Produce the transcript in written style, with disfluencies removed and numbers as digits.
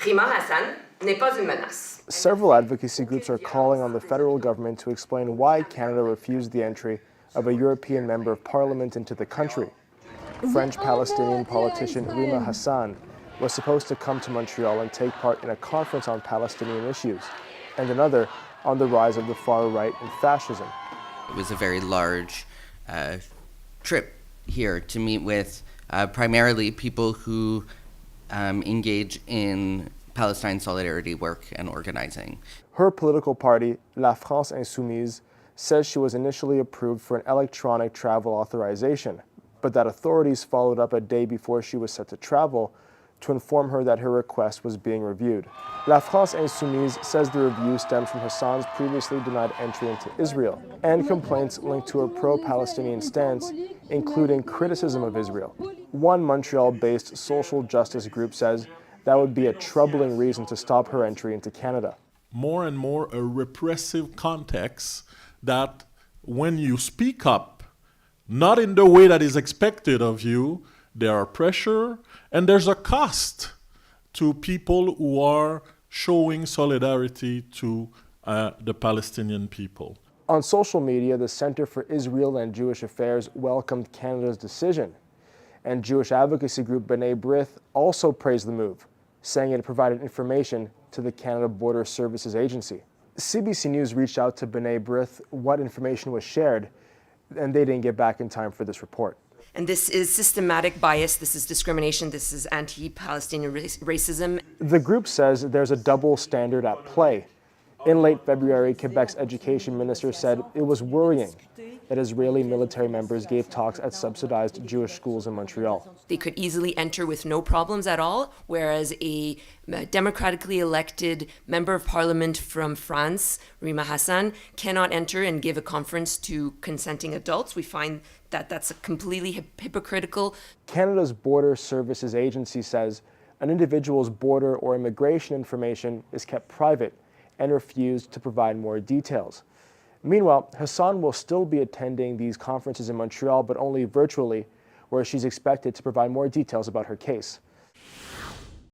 Rima Hassan n'est pas une menace. Several advocacy groups are calling on the federal government to explain why Canada refused the entry of a European member of parliament into the country. French-Palestinian politician Rima Hassan was supposed to come to Montreal and take part in a conference on Palestinian issues, and another on the rise of the far right and fascism. It was a very large trip here to meet with primarily people who engage in Palestine solidarity work and organizing. Her political party, La France Insoumise, says she was initially approved for an electronic travel authorization, but that authorities followed up a day before she was set to travel to inform her that her request was being reviewed. La France Insoumise says the review stems from Hassan's previously denied entry into Israel and complaints linked to her pro-Palestinian stance, including criticism of Israel. One Montreal-based social justice group says that would be a troubling reason to stop her entry into Canada. More and more a repressive context that when you speak up, not in the way that is expected of you, there are pressure and there's a cost to people who are showing solidarity to the Palestinian people. On social media, the Center for Israel and Jewish Affairs welcomed Canada's decision, and Jewish advocacy group B'nai B'rith also praised the move, saying it provided information to the Canada Border Services Agency. CBC News reached out to B'nai B'rith what information was shared, and they didn't get back in time for this report. And this is systematic bias, this is discrimination, this is anti-Palestinian racism. The group says there's a double standard at play. In late February, Quebec's education minister said it was worrying that Israeli military members gave talks at subsidized Jewish schools in Montreal. They could easily enter with no problems at all, whereas a democratically elected member of parliament from France, Rima Hassan, cannot enter and give a conference to consenting adults. We find that that's completely hypocritical. Canada's Border Services Agency says an individual's border or immigration information is kept private and refused to provide more details. Meanwhile, Hassan will still be attending these conferences in Montreal, but only virtually, where she's expected to provide more details about her case.